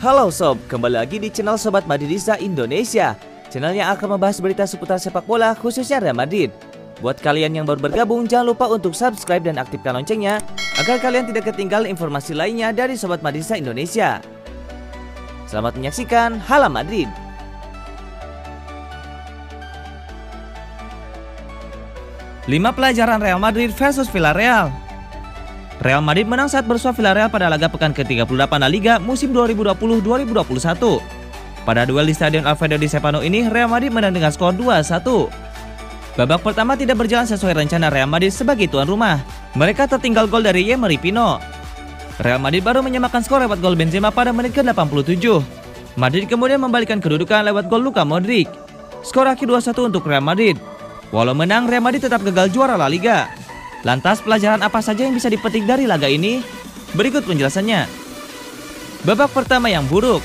Halo sob, kembali lagi di channel Sobat Madridista Indonesia. Channel yang akan membahas berita seputar sepak bola khususnya Real Madrid. Buat kalian yang baru bergabung, jangan lupa untuk subscribe dan aktifkan loncengnya agar kalian tidak ketinggalan informasi lainnya dari Sobat Madridista Indonesia. Selamat menyaksikan Hala Madrid. Lima pelajaran Real Madrid versus Villarreal. Real Madrid menang saat bersua Villarreal pada laga pekan ke-38 La Liga musim 2020-2021. Pada duel di Stadion Alfredo Di Stéfano ini, Real Madrid menang dengan skor 2-1. Babak pertama tidak berjalan sesuai rencana Real Madrid sebagai tuan rumah. Mereka tertinggal gol dari Yemerry Pino. Real Madrid baru menyamakan skor lewat gol Benzema pada menit ke-87. Madrid kemudian membalikkan kedudukan lewat gol Luka Modric. Skor akhir 2-1 untuk Real Madrid. Walau menang, Real Madrid tetap gagal juara La Liga. Lantas pelajaran apa saja yang bisa dipetik dari laga ini? Berikut penjelasannya. Babak pertama yang buruk.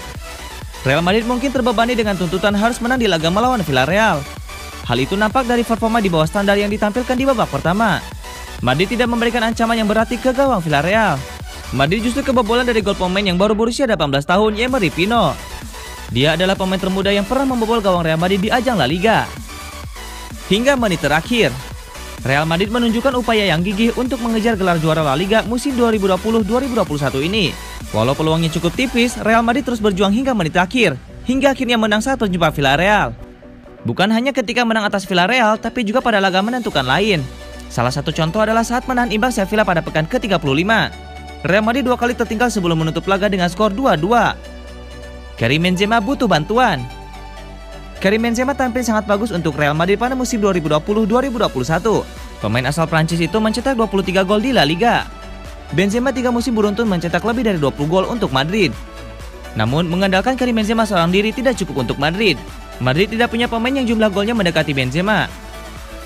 Real Madrid mungkin terbebani dengan tuntutan harus menang di laga melawan Villarreal. Hal itu nampak dari performa di bawah standar yang ditampilkan di babak pertama. Madrid tidak memberikan ancaman yang berarti ke gawang Villarreal. Madrid justru kebobolan dari gol pemain yang baru berusia 18 tahun, Yemerry Pino. Dia adalah pemain termuda yang pernah membobol gawang Real Madrid di ajang La Liga. Hingga menit terakhir, Real Madrid menunjukkan upaya yang gigih untuk mengejar gelar juara La Liga musim 2020-2021 ini. Walau peluangnya cukup tipis, Real Madrid terus berjuang hingga menit akhir, hingga akhirnya menang saat berjumpa Villarreal. Bukan hanya ketika menang atas Villarreal, tapi juga pada laga menentukan lain. Salah satu contoh adalah saat menahan imbang Sevilla pada pekan ke-35. Real Madrid dua kali tertinggal sebelum menutup laga dengan skor 2-2. Karim Benzema butuh bantuan. Karim Benzema tampil sangat bagus untuk Real Madrid pada musim 2020-2021. Pemain asal Prancis itu mencetak 23 gol di La Liga. Benzema 3 musim beruntun mencetak lebih dari 20 gol untuk Madrid. Namun, mengandalkan Karim Benzema seorang diri tidak cukup untuk Madrid. Madrid tidak punya pemain yang jumlah golnya mendekati Benzema.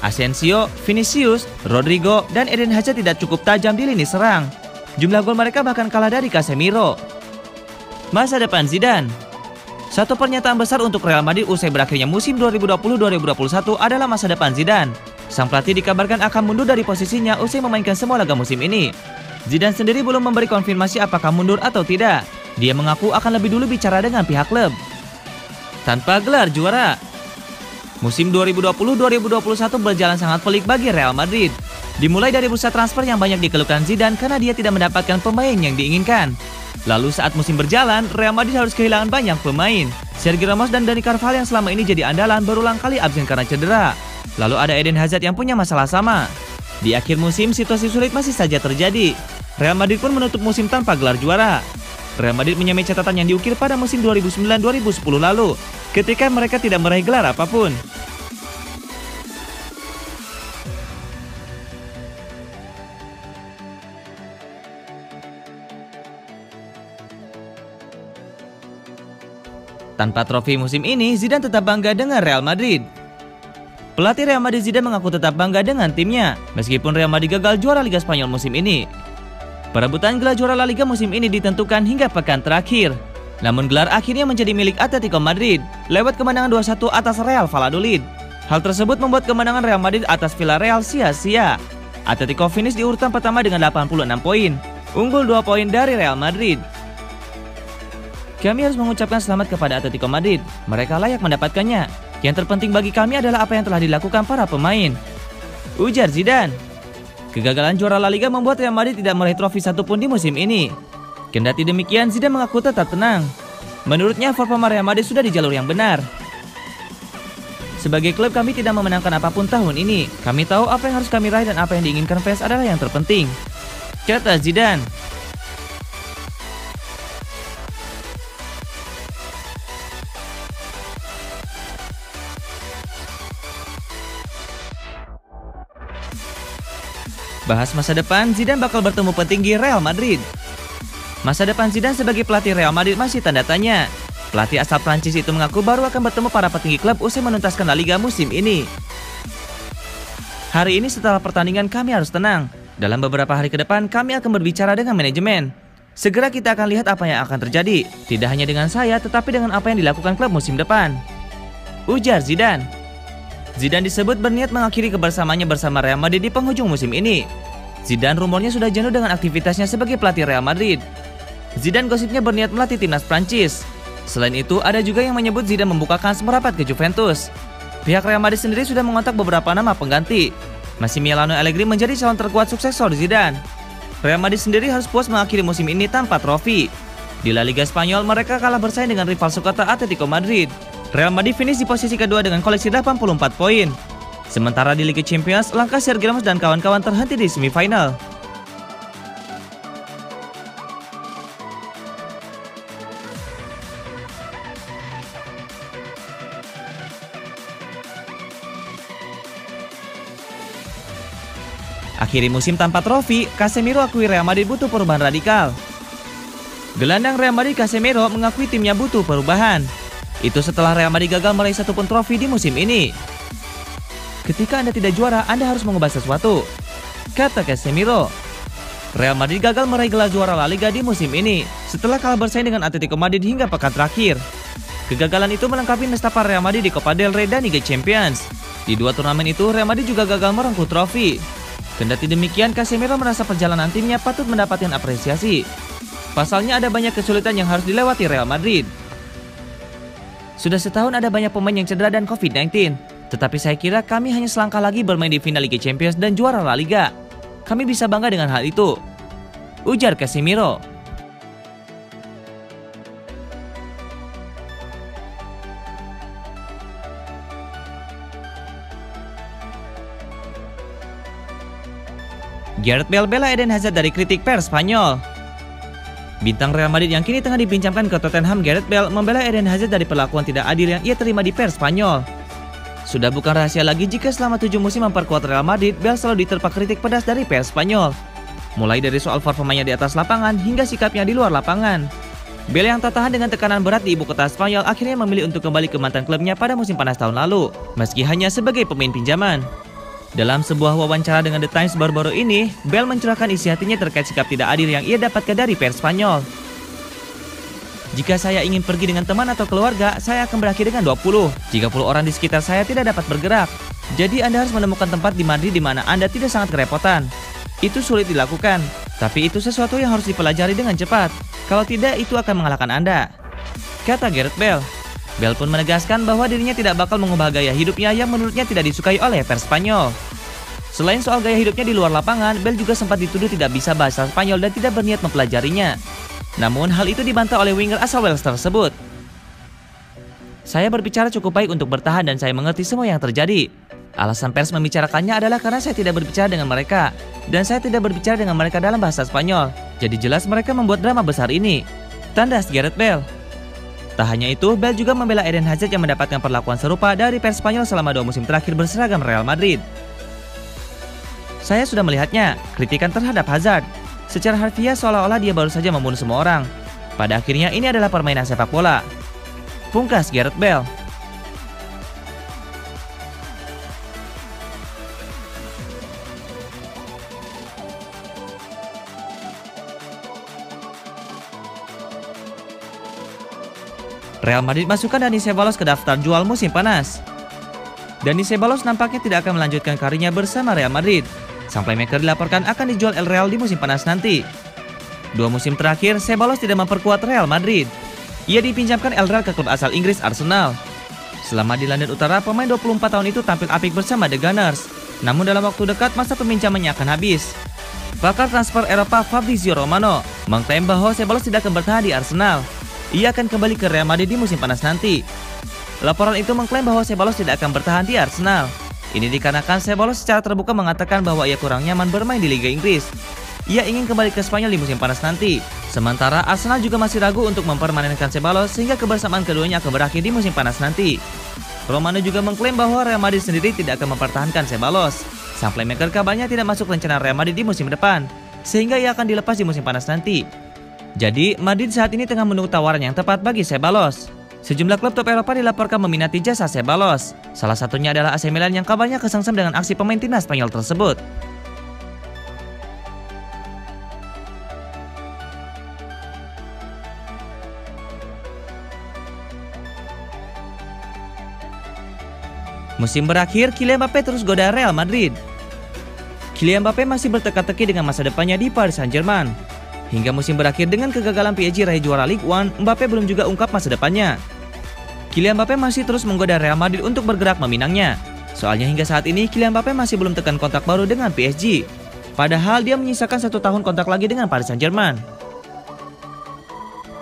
Asensio, Vinicius, Rodrigo, dan Eden Hazard tidak cukup tajam di lini serang. Jumlah gol mereka bahkan kalah dari Casemiro. Masa depan Zidane. Satu pernyataan besar untuk Real Madrid usai berakhirnya musim 2020-2021 adalah masa depan Zidane. Sang pelatih dikabarkan akan mundur dari posisinya usai memainkan semua laga musim ini. Zidane sendiri belum memberi konfirmasi apakah mundur atau tidak. Dia mengaku akan lebih dulu bicara dengan pihak klub. Tanpa gelar juara. Musim 2020-2021 berjalan sangat pelik bagi Real Madrid. Dimulai dari bursa transfer yang banyak dikeluhkan Zidane karena dia tidak mendapatkan pemain yang diinginkan. Lalu saat musim berjalan, Real Madrid harus kehilangan banyak pemain. Sergio Ramos dan Dani Carvajal yang selama ini jadi andalan berulang kali absen karena cedera. Lalu ada Eden Hazard yang punya masalah sama. Di akhir musim, situasi sulit masih saja terjadi. Real Madrid pun menutup musim tanpa gelar juara. Real Madrid menyamai catatan yang diukir pada musim 2009-2010 lalu, ketika mereka tidak meraih gelar apapun. Tanpa trofi musim ini, Zidane tetap bangga dengan Real Madrid. Pelatih Real Madrid Zidane mengaku tetap bangga dengan timnya, meskipun Real Madrid gagal juara Liga Spanyol musim ini. Perebutan gelar juara La Liga musim ini ditentukan hingga pekan terakhir. Namun gelar akhirnya menjadi milik Atletico Madrid, lewat kemenangan 2-1 atas Real Valladolid. Hal tersebut membuat kemenangan Real Madrid atas Villarreal sia-sia. Atletico finish di urutan pertama dengan 86 poin, unggul 2 poin dari Real Madrid. Kami harus mengucapkan selamat kepada Atletico Madrid. Mereka layak mendapatkannya. Yang terpenting bagi kami adalah apa yang telah dilakukan para pemain, ujar Zidane. Kegagalan juara La Liga membuat Real Madrid tidak meraih trofi satupun di musim ini. Kendati demikian, Zidane mengaku tetap tenang. Menurutnya, performa Real Madrid sudah di jalur yang benar. Sebagai klub, kami tidak memenangkan apapun tahun ini. Kami tahu apa yang harus kami raih dan apa yang diinginkan fans adalah yang terpenting, kata Zidane. Bahas masa depan, Zidane bakal bertemu petinggi Real Madrid. Masa depan Zidane sebagai pelatih Real Madrid masih tanda tanya. Pelatih asal Prancis itu mengaku baru akan bertemu para petinggi klub usai menuntaskan La Liga musim ini. Hari ini setelah pertandingan kami harus tenang. Dalam beberapa hari ke depan kami akan berbicara dengan manajemen. Segera kita akan lihat apa yang akan terjadi. Tidak hanya dengan saya, tetapi dengan apa yang dilakukan klub musim depan, ujar Zidane. Zidane disebut berniat mengakhiri kebersamaannya bersama Real Madrid di penghujung musim ini. Zidane rumornya sudah jenuh dengan aktivitasnya sebagai pelatih Real Madrid. Zidane gosipnya berniat melatih timnas Prancis. Selain itu, ada juga yang menyebut Zidane membuka kans merapat ke Juventus. Pihak Real Madrid sendiri sudah mengontak beberapa nama pengganti. Massimiliano Allegri menjadi calon terkuat suksesor Zidane. Real Madrid sendiri harus puas mengakhiri musim ini tanpa trofi. Di La Liga Spanyol, mereka kalah bersaing dengan rival sekota Atletico Madrid. Real Madrid finish di posisi kedua dengan koleksi 84 poin. Sementara di Liga Champions, langkah Sergio Ramos dan kawan-kawan terhenti di semifinal. Akhiri musim tanpa trofi, Casemiro akui Real Madrid butuh perubahan radikal. Gelandang Real Madrid Casemiro mengakui timnya butuh perubahan. Itu setelah Real Madrid gagal meraih satupun trofi di musim ini. Ketika Anda tidak juara, Anda harus mengubah sesuatu, kata Casemiro. Real Madrid gagal meraih gelar juara La Liga di musim ini setelah kalah bersaing dengan Atletico Madrid hingga pekan terakhir. Kegagalan itu melengkapi nestapa Real Madrid di Copa del Rey dan Liga Champions. Di dua turnamen itu, Real Madrid juga gagal merengkuh trofi. Kendati demikian, Casemiro merasa perjalanan timnya patut mendapatkan apresiasi. Pasalnya ada banyak kesulitan yang harus dilewati Real Madrid. Sudah setahun ada banyak pemain yang cedera dan COVID-19. Tetapi saya kira kami hanya selangkah lagi bermain di final Liga Champions dan juara La Liga. Kami bisa bangga dengan hal itu, ujar Casemiro. Gareth Bale bela Eden Hazard dari kritik pers Spanyol. Bintang Real Madrid yang kini tengah dipinjamkan ke Tottenham, Gareth Bale membela Eden Hazard dari perlakuan tidak adil yang ia terima di pers Spanyol. Sudah bukan rahasia lagi jika selama 7 musim memperkuat Real Madrid, Bale selalu diterpa kritik pedas dari pers Spanyol. Mulai dari soal performanya di atas lapangan hingga sikapnya di luar lapangan. Bale yang tak tahan dengan tekanan berat di ibu kota Spanyol akhirnya memilih untuk kembali ke mantan klubnya pada musim panas tahun lalu, meski hanya sebagai pemain pinjaman. Dalam sebuah wawancara dengan The Times baru-baru ini, Bale mencurahkan isi hatinya terkait sikap tidak adil yang ia dapatkan dari pers Spanyol. Jika saya ingin pergi dengan teman atau keluarga, saya akan berakhir dengan 20. 30 orang di sekitar saya tidak dapat bergerak. Jadi Anda harus menemukan tempat di Madrid di mana Anda tidak sangat kerepotan. Itu sulit dilakukan, tapi itu sesuatu yang harus dipelajari dengan cepat. Kalau tidak, itu akan mengalahkan Anda, kata Gareth Bale. Bale pun menegaskan bahwa dirinya tidak bakal mengubah gaya hidupnya yang menurutnya tidak disukai oleh pers Spanyol. Selain soal gaya hidupnya di luar lapangan, Bale juga sempat dituduh tidak bisa bahasa Spanyol dan tidak berniat mempelajarinya. Namun hal itu dibantah oleh winger asal Wales tersebut. Saya berbicara cukup baik untuk bertahan dan saya mengerti semua yang terjadi. Alasan pers membicarakannya adalah karena saya tidak berbicara dengan mereka. Dan saya tidak berbicara dengan mereka dalam bahasa Spanyol. Jadi jelas mereka membuat drama besar ini, tandas Gareth Bale. Tak hanya itu, Bale juga membela Eden Hazard yang mendapatkan perlakuan serupa dari pers Spanyol selama 2 musim terakhir berseragam Real Madrid. Saya sudah melihatnya, kritikan terhadap Hazard. Secara harfiah seolah-olah dia baru saja membunuh semua orang. Pada akhirnya ini adalah permainan sepak bola, pungkas Gareth Bale. Real Madrid masukkan Dani Ceballos ke daftar jual musim panas. Dani Ceballos nampaknya tidak akan melanjutkan karirnya bersama Real Madrid. Sang playmaker dilaporkan akan dijual El Real di musim panas nanti. 2 musim terakhir, Ceballos tidak memperkuat Real Madrid. Ia dipinjamkan El Real ke klub asal Inggris Arsenal. Selama di London Utara, pemain 24 tahun itu tampil apik bersama The Gunners. Namun dalam waktu dekat, masa peminjamannya akan habis. Pakar transfer Eropa Fabrizio Romano mengklaim bahwa Ceballos tidak akan bertahan di Arsenal. Ia akan kembali ke Real Madrid di musim panas nanti. Laporan itu mengklaim bahwa Ceballos tidak akan bertahan di Arsenal. Ini dikarenakan Ceballos secara terbuka mengatakan bahwa ia kurang nyaman bermain di Liga Inggris. Ia ingin kembali ke Spanyol di musim panas nanti. Sementara Arsenal juga masih ragu untuk mempermanenkan Ceballos sehingga kebersamaan keduanya akan berakhir di musim panas nanti. Romano juga mengklaim bahwa Real Madrid sendiri tidak akan mempertahankan Ceballos. Sang playmaker kabarnya tidak masuk rencana Real Madrid di musim depan, sehingga ia akan dilepas di musim panas nanti. Jadi, Madrid saat ini tengah menunggu tawaran yang tepat bagi Ceballos. Sejumlah klub top Eropa dilaporkan meminati jasa Ceballos. Salah satunya adalah AC Milan yang kabarnya kesengsem dengan aksi pemain timnas Spanyol tersebut. Musim berakhir, Kylian Mbappé terus goda Real Madrid. Kylian Mbappé masih berteka-teki dengan masa depannya di Paris Saint-Germain. Hingga musim berakhir dengan kegagalan PSG raih juara Ligue 1, Mbappe belum juga ungkap masa depannya. Kylian Mbappe masih terus menggoda Real Madrid untuk bergerak meminangnya. Soalnya hingga saat ini Kylian Mbappe masih belum tekan kontrak baru dengan PSG. Padahal dia menyisakan 1 tahun kontrak lagi dengan Paris Saint-Germain.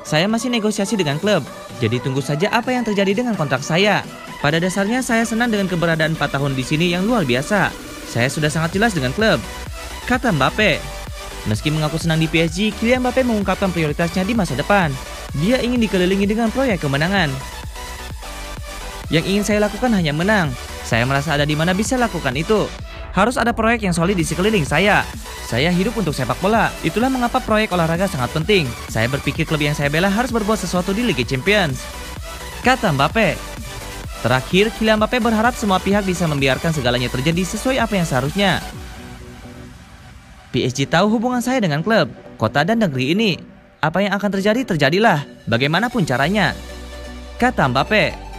Saya masih negosiasi dengan klub, jadi tunggu saja apa yang terjadi dengan kontrak saya. Pada dasarnya saya senang dengan keberadaan 4 tahun di sini yang luar biasa. Saya sudah sangat jelas dengan klub, kata Mbappe. Meski mengaku senang di PSG, Kylian Mbappe mengungkapkan prioritasnya di masa depan. Dia ingin dikelilingi dengan proyek kemenangan. Yang ingin saya lakukan hanya menang. Saya merasa ada di mana bisa lakukan itu. Harus ada proyek yang solid di sekeliling saya. Saya hidup untuk sepak bola. Itulah mengapa proyek olahraga sangat penting. Saya berpikir klub yang saya bela harus berbuat sesuatu di Liga Champions, kata Mbappe. Terakhir, Kylian Mbappe berharap semua pihak bisa membiarkan segalanya terjadi sesuai apa yang seharusnya. PSG tahu hubungan saya dengan klub, kota dan negeri ini. Apa yang akan terjadi, terjadilah, bagaimanapun caranya, kata Mbappe.